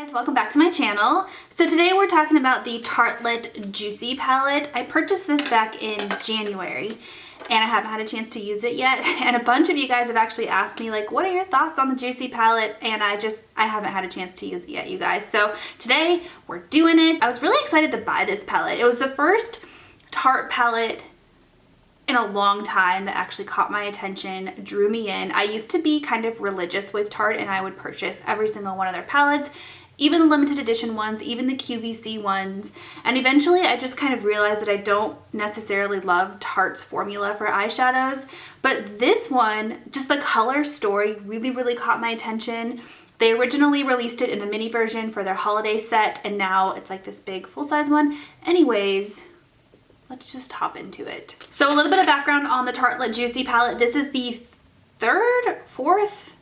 Guys, welcome back to my channel. So today we're talking about the Tartelette Juicy palette. I purchased this back in January and I haven't had a chance to use it yet. And a bunch of you guys have actually asked me like, what are your thoughts on the Juicy palette? And I haven't had a chance to use it yet, you guys. So today we're doing it. I was really excited to buy this palette. It was the first Tarte palette in a long time that actually caught my attention, drew me in. I used to be kind of religious with Tarte and I would purchase every single one of their palettes, even the limited edition ones, even the QVC ones. And eventually I just kind of realized that I don't necessarily love Tarte's formula for eyeshadows, but this one, just the color story really caught my attention. They originally released it in a mini version for their holiday set and now it's like this big full-size one. Anyways, let's just hop into it. So a little bit of background on the Tartelette Juicy palette. This is the third, fourth,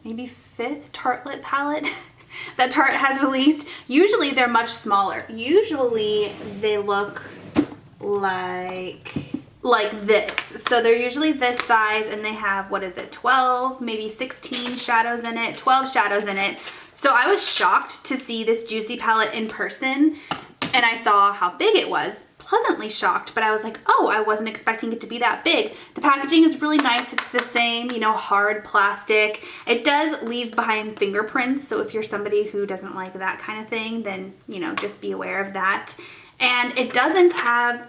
maybe fifth Tartelette palette that Tarte has released. Usually they're much smaller. Usually they look like this. So they're usually this size and they have, what is it, 12, maybe 16 shadows in it, 12 shadows in it. So I was shocked to see this Juicy palette in person and I saw how big it was. Pleasantly shocked, but I was like, oh, I wasn't expecting it to be that big. The packaging is really nice. It's the same, you know, hard plastic. It does leave behind fingerprints, so if you're somebody who doesn't like that kind of thing, then, you know, just be aware of that. And it doesn't have,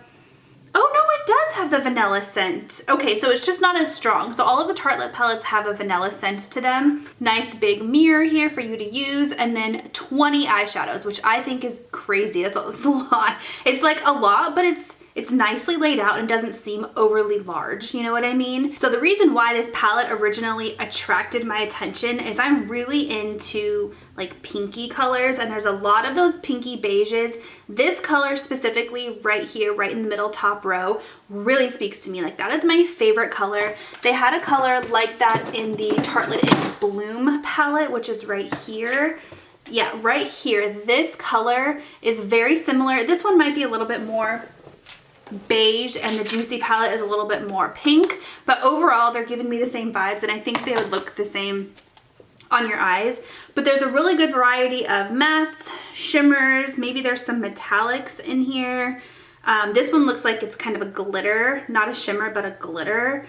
oh no, it does have the vanilla scent. Okay, so it's just not as strong. So all of the Tartelette palettes have a vanilla scent to them. Nice big mirror here for you to use, and then 20 eyeshadows, which I think is crazy. That's a lot. It's like a lot, but it's nicely laid out and doesn't seem overly large, you know what I mean? So the reason why this palette originally attracted my attention is I'm really into like pinky colors, and there's a lot of those pinky beiges. This color specifically right here, right in the middle top row, really speaks to me. Like that is my favorite color. They had a color like that in the Tartelette in Bloom palette, which is right here. Yeah, right here. This color is very similar. This one might be a little bit more beige and the Juicy palette is a little bit more pink, but overall they're giving me the same vibes and I think they would look the same on your eyes. But there's a really good variety of mattes, shimmers, maybe there's some metallics in here. This one looks like it's kind of a glitter, not a shimmer, but a glitter.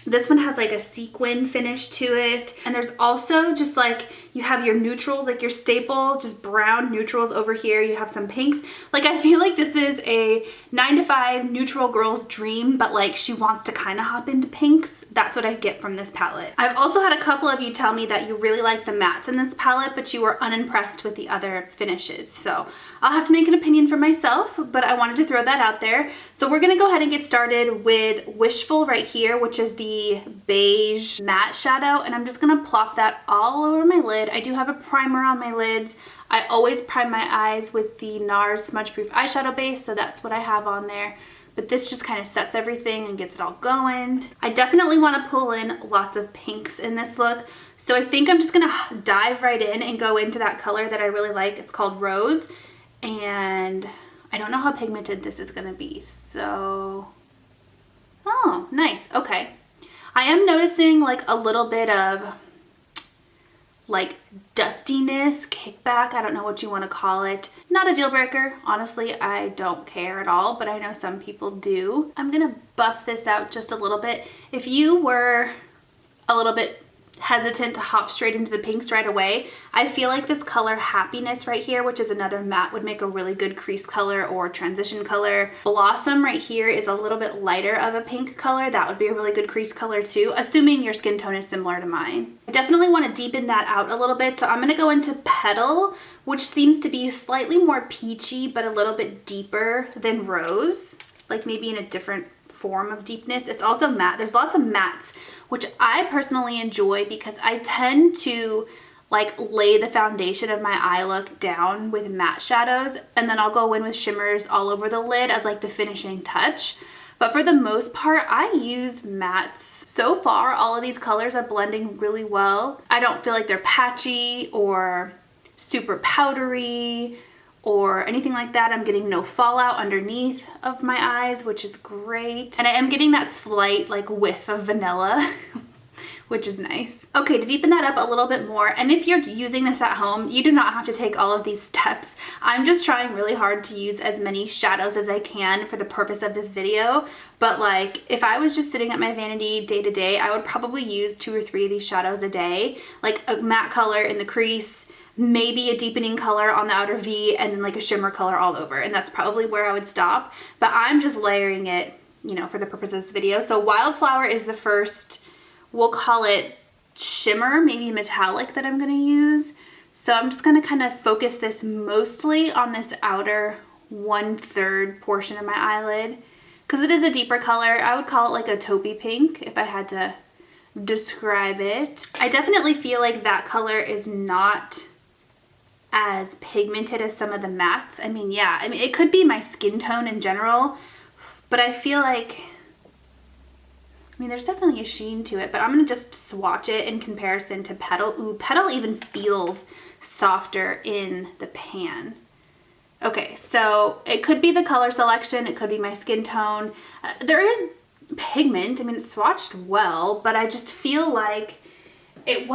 This one has like a sequin finish to it. And there's also just like, you have your neutrals, like your staple, just brown neutrals over here. You have some pinks. Like I feel like this is a 9 to 5 neutral girl's dream, but like she wants to kind of hop into pinks. That's what I get from this palette. I've also had a couple of you tell me that you really like the mattes in this palette, but you were unimpressed with the other finishes. So I'll have to make an opinion for myself, but I wanted to throw that out there. So we're gonna go ahead and get started with Wishful right here, which is the beige matte shadow, and I'm just gonna plop that all over my lid. I do have a primer on my lids. I always prime my eyes with the NARS Smudge Proof eyeshadow base, so that's what I have on there. But this just kind of sets everything and gets it all going. I definitely want to pull in lots of pinks in this look, so I think I'm just gonna dive right in and go into that color that I really like. It's called Rose, and I don't know how pigmented this is gonna be, so... Oh, nice, okay. I am noticing like a little bit of like dustiness, kickback, I don't know what you want to call it. Not a deal breaker, honestly, I don't care at all, but I know some people do. I'm gonna buff this out just a little bit. If you were a little bit hesitant to hop straight into the pinks right away, I feel like this color Happiness right here, which is another matte, would make a really good crease color or transition color. Blossom right here is a little bit lighter of a pink color. That would be a really good crease color too, assuming your skin tone is similar to mine. I definitely want to deepen that out a little bit, so I'm going to go into Petal, which seems to be slightly more peachy but a little bit deeper than Rose, like maybe in a different form of deepness. It's also matte. There's lots of mattes, which I personally enjoy because I tend to like lay the foundation of my eye look down with matte shadows, and then I'll go in with shimmers all over the lid as like the finishing touch. But for the most part, I use mattes. So far, all of these colors are blending really well. I don't feel like they're patchy or super powdery or anything like that. I'm getting no fallout underneath of my eyes, which is great. And I am getting that slight like whiff of vanilla, which is nice. Okay, to deepen that up a little bit more, and if you're using this at home, you do not have to take all of these steps. I'm just trying really hard to use as many shadows as I can for the purpose of this video, but like if I was just sitting at my vanity day to day, I would probably use 2 or 3 of these shadows a day, like a matte color in the crease, maybe a deepening color on the outer V, and then like a shimmer color all over, and that's probably where I would stop. But I'm just layering it, you know, for the purpose of this video. So Wildflower is the first, we'll call it shimmer, maybe metallic, that I'm gonna use. So I'm just gonna kind of focus this mostly on this outer 1/3 portion of my eyelid, because it is a deeper color. I would call it like a taupey pink if I had to describe it. I definitely feel like that color is not as pigmented as some of the mattes. I mean, yeah, I mean, it could be my skin tone in general, but I feel like, I mean, there's definitely a sheen to it, but I'm gonna just swatch it in comparison to Petal. Ooh, Petal even feels softer in the pan. Okay, so it could be the color selection, it could be my skin tone. There is pigment, I mean, it's swatched well, but I just feel like it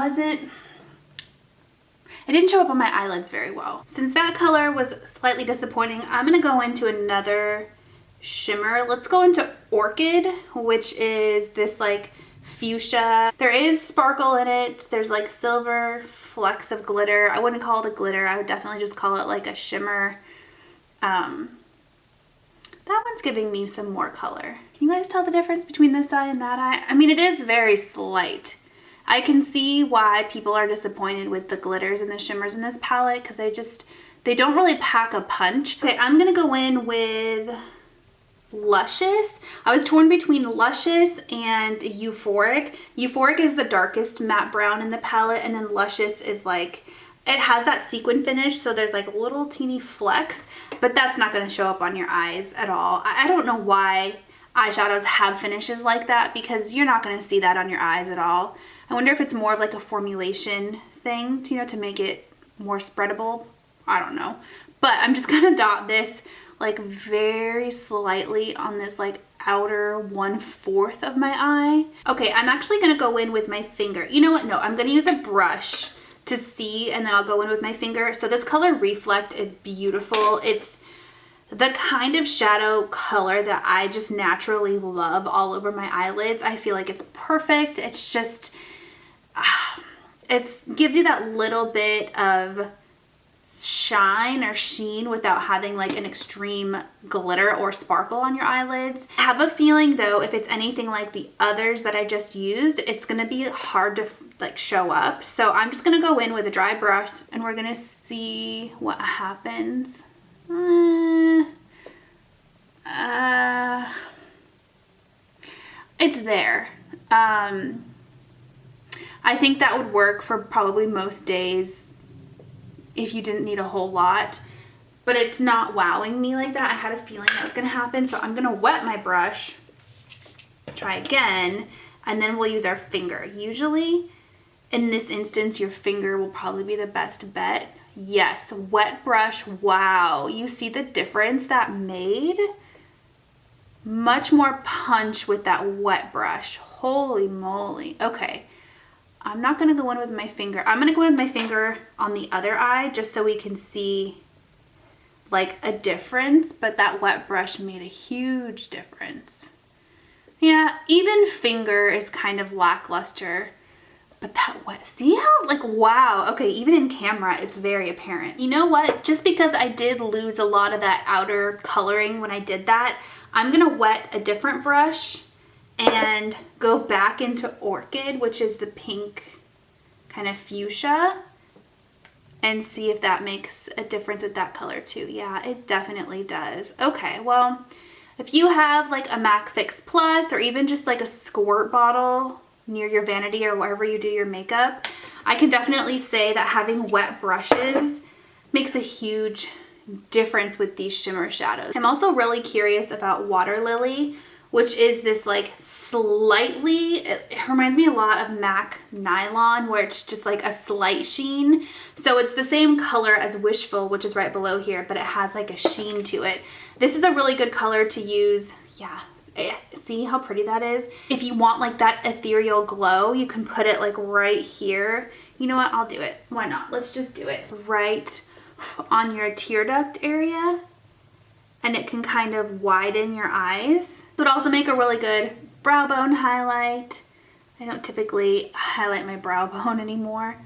didn't show up on my eyelids very well. Since that color was slightly disappointing, I'm gonna go into another shimmer. Let's go into Orchid, which is this like fuchsia. There is sparkle in it. There's like silver flecks of glitter. I wouldn't call it a glitter. I would definitely just call it like a shimmer. That one's giving me some more color. Can you guys tell the difference between this eye and that eye? I mean, it is very slight. I can see why people are disappointed with the glitters and the shimmers in this palette, because they don't really pack a punch. Okay, I'm gonna go in with Luscious. I was torn between Luscious and Euphoric. Euphoric is the darkest matte brown in the palette, and then Luscious is like, it has that sequin finish, so there's like little teeny flecks, but that's not going to show up on your eyes at all. I don't know why eyeshadows have finishes like that, because you're not going to see that on your eyes at all. I wonder if it's more of like a formulation thing, you know, to make it more spreadable. I don't know. But I'm just going to dot this like very slightly on this like outer 1/4 of my eye. Okay, I'm actually going to go in with my finger. You know what? No, I'm going to use a brush to see, and then I'll go in with my finger. So this color Reflect is beautiful. It's the kind of shadow color that I just naturally love all over my eyelids. I feel like it's perfect. It's just, it gives you that little bit of shine or sheen without having like an extreme glitter or sparkle on your eyelids. I have a feeling though, if it's anything like the others that I just used, it's gonna be hard to like show up. So I'm just gonna go in with a dry brush and we're gonna see what happens. It's there. I think that would work for probably most days if you didn't need a whole lot, but it's not wowing me like that. I had a feeling that was gonna happen, so I'm gonna wet my brush, try again, and then we'll use our finger. Usually, in this instance, your finger will probably be the best bet. Yes, wet brush, wow. You see the difference that made? Much more punch with that wet brush. Holy moly. Okay. I'm not going to go in with my finger. I'm going to go in with my finger on the other eye just so we can see like a difference, but that wet brush made a huge difference. Yeah, even finger is kind of lackluster, but that wet, see how like, wow. Okay, even in camera, it's very apparent. You know what? Just because I did lose a lot of that outer coloring when I did that, I'm going to wet a different brush and go back into Orchid, which is the pink kind of fuchsia, and see if that makes a difference with that color too. Yeah, it definitely does. Okay, well, if you have like a MAC Fix Plus or even just like a squirt bottle near your vanity or wherever you do your makeup, I can definitely say that having wet brushes makes a huge difference with these shimmer shadows. I'm also really curious about Water Lily, which is this like slightly, it reminds me a lot of MAC Nylon, where it's just like a slight sheen. So it's the same color as Wishful, which is right below here, but it has like a sheen to it. This is a really good color to use. Yeah, See how pretty that is? If you want like that ethereal glow, you can put it like right here. You know what? I'll do it. Why not? Let's just do it right on your tear duct area, and it can kind of widen your eyes. It would also make a really good brow bone highlight. I don't typically highlight my brow bone anymore,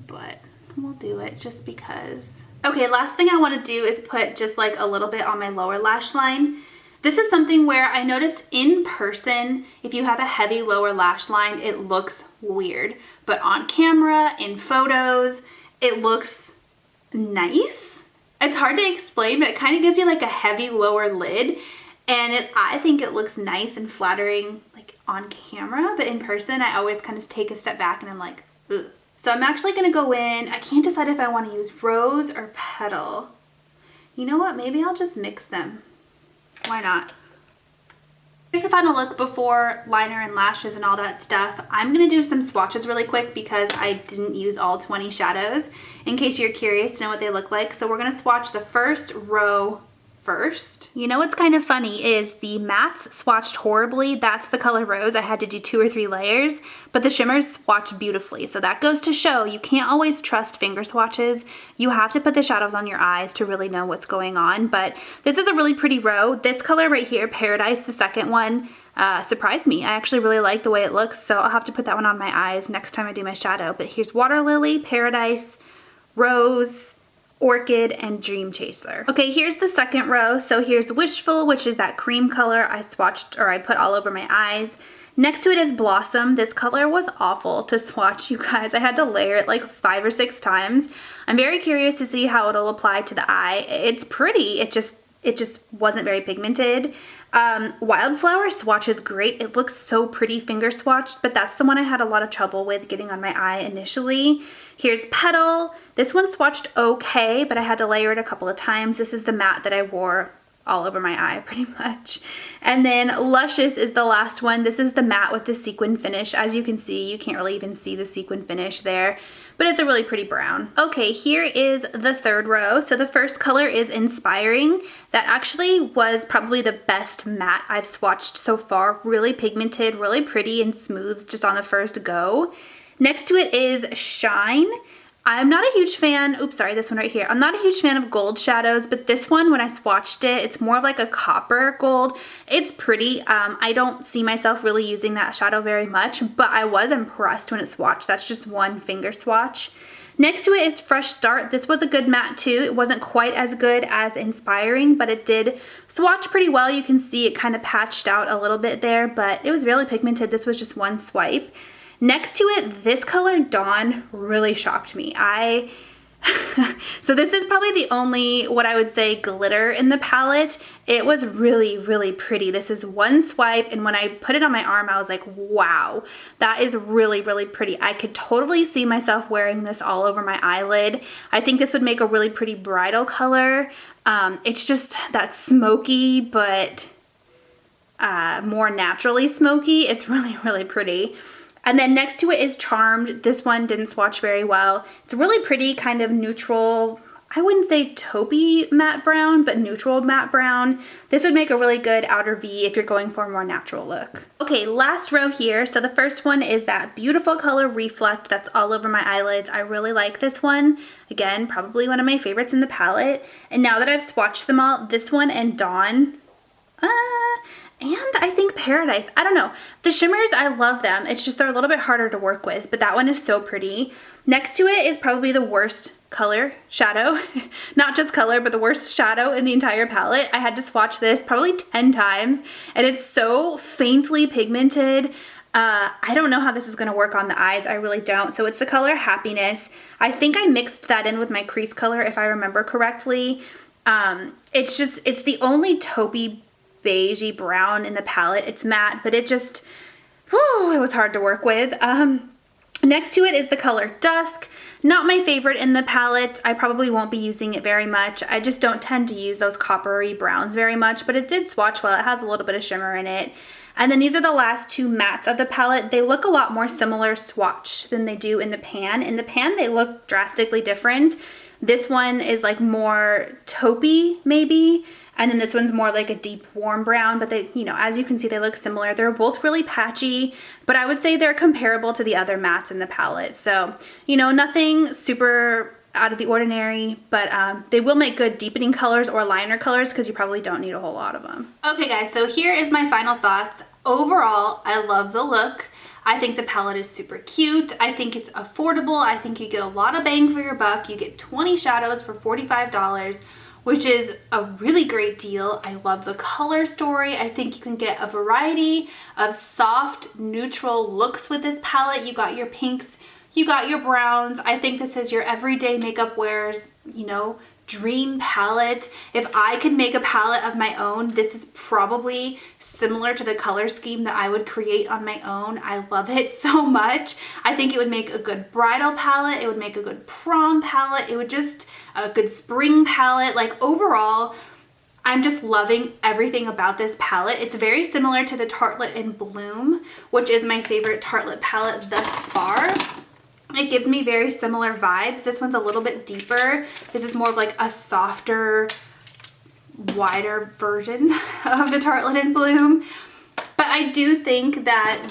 but we'll do it just because. Okay, last thing I want to do is put just like a little bit on my lower lash line. This is something where I noticed in person, if you have a heavy lower lash line, it looks weird. But on camera, in photos, it looks nice. It's hard to explain, but it kind of gives you like a heavy lower lid. And I think it looks nice and flattering like on camera, but in person, I always kind of take a step back and I'm like, ugh. So I'm actually gonna go in, I can't decide if I wanna use rose or petal. You know what, maybe I'll just mix them. Why not? Here's the final look before liner and lashes and all that stuff. I'm gonna do some swatches really quick because I didn't use all 20 shadows, in case you're curious to know what they look like. So we're gonna swatch the first row first. You know what's kind of funny is the mattes swatched horribly. That's the color rose. I had to do 2 or 3 layers, but the shimmers swatched beautifully. So that goes to show you can't always trust finger swatches. You have to put the shadows on your eyes to really know what's going on. But this is a really pretty row. This color right here, Paradise, the second one, surprised me. I actually really like the way it looks, so I'll have to put that one on my eyes next time I do my shadow. But here's Water Lily, Paradise, Rose, Orchid, and Dream Chaser. Okay, here's the second row. So here's Wishful, which is that cream color I swatched, or I put all over my eyes. Next to it is Blossom. This color was awful to swatch, you guys. I had to layer it like 5 or 6 times. I'm very curious to see how it'll apply to the eye. It's pretty, it just wasn't very pigmented. Wildflower swatches great. It looks so pretty finger swatched, but that's the one I had a lot of trouble with getting on my eye initially. Here's Petal. This one swatched okay, but I had to layer it a couple of times. This is the matte that I wore all over my eye pretty much. And then Luscious is the last one. This is the matte with the sequin finish. As you can see, you can't really even see the sequin finish there, but it's a really pretty brown. Okay, here is the third row. So the first color is Inspiring. That actually was probably the best matte I've swatched so far. Really pigmented, really pretty and smooth just on the first go. Next to it is Shine. I'm not a huge fan, oops, sorry, this one right here. I'm not a huge fan of gold shadows, but this one, when I swatched it, it's more of like a copper gold. It's pretty. I don't see myself really using that shadow very much, but I was impressed when it swatched. That's just one finger swatch. Next to it is Fresh Start. This was a good matte too. It wasn't quite as good as Inspiring, but it did swatch pretty well. You can see it kind of patched out a little bit there, but it was really pigmented. This was just one swipe. Next to it, this color, Dawn, really shocked me. So this is probably the only, what I would say, glitter in the palette. It was really, really pretty. This is one swipe, and when I put it on my arm, I was like, wow, that is really, really pretty. I could totally see myself wearing this all over my eyelid. I think this would make a really pretty bridal color. It's just that smoky, but more naturally smoky. It's really, really pretty. And then next to it is Charmed. This one didn't swatch very well. It's a really pretty kind of neutral, I wouldn't say taupey matte brown, but neutral matte brown. This would make a really good outer V if you're going for a more natural look. Okay, last row here. So the first one is that beautiful color Reflect that's all over my eyelids. I really like this one. Again, probably one of my favorites in the palette. And now that I've swatched them all, this one and Dawn, and I think Paradise. I don't know. The shimmers, I love them. It's just they're a little bit harder to work with, but that one is so pretty. Next to it is probably the worst color shadow. Not just color, but the worst shadow in the entire palette. I had to swatch this probably 10 times, and it's so faintly pigmented. I don't know how this is going to work on the eyes. I really don't. So it's the color Happiness. I think I mixed that in with my crease color, if I remember correctly. It's the only taupey beigey brown in the palette. It's matte, but it just, whew, it was hard to work with. Next to it is the color Dusk. Not my favorite in the palette. I probably won't be using it very much. I just don't tend to use those coppery browns very much, but it did swatch well. It has a little bit of shimmer in it. And then these are the last two mattes of the palette. They look a lot more similar swatch than they do in the pan. In the pan, they look drastically different. This one is like more taupey maybe, and then this one's more like a deep warm brown, but they, you know, as you can see, they look similar. They're both really patchy, but I would say they're comparable to the other mattes in the palette. So, you know, nothing super out of the ordinary, but they will make good deepening colors or liner colors because you probably don't need a whole lot of them. Okay guys, so here is my final thoughts. Overall, I love the look. I think the palette is super cute. I think it's affordable. I think you get a lot of bang for your buck. You get 20 shadows for $45, which is a really great deal. I love the color story. I think you can get a variety of soft, neutral looks with this palette. You got your pinks, you got your browns. I think this is your everyday makeup wear's, you know, dream palette. If I could make a palette of my own, this is probably similar to the color scheme that I would create on my own. I love it so much. I think it would make a good bridal palette. It would make a good prom palette. It would just a good spring palette. Like overall, I'm just loving everything about this palette. It's very similar to the Tartelette in Bloom, which is my favorite Tartelette palette thus far. It gives me very similar vibes. This one's a little bit deeper. This is more of like a softer, wider version of the Tartelette in Bloom. But I do think that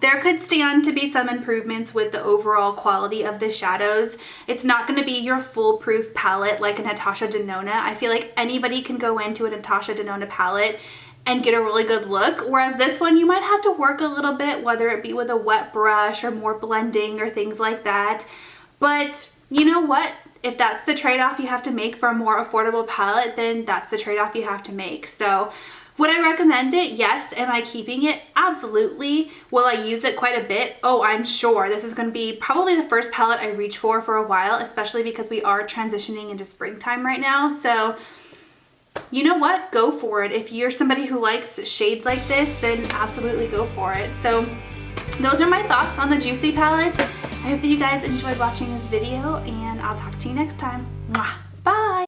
there could stand to be some improvements with the overall quality of the shadows. It's not going to be your foolproof palette like a Natasha Denona. I feel like anybody can go into a Natasha Denona palette and get a really good look, whereas this one you might have to work a little bit, whether it be with a wet brush or more blending or things like that. But you know what? If that's the trade-off you have to make for a more affordable palette, then that's the trade-off you have to make. So would I recommend it? Yes. Am I keeping it? Absolutely. Will I use it quite a bit? Oh, I'm sure. This is going to be probably the first palette I reach for a while, especially because we are transitioning into springtime right now. So you know what? Go for it. If you're somebody who likes shades like this, then absolutely go for it. So those are my thoughts on the Juicy palette. I hope that you guys enjoyed watching this video, and I'll talk to you next time. Mwah.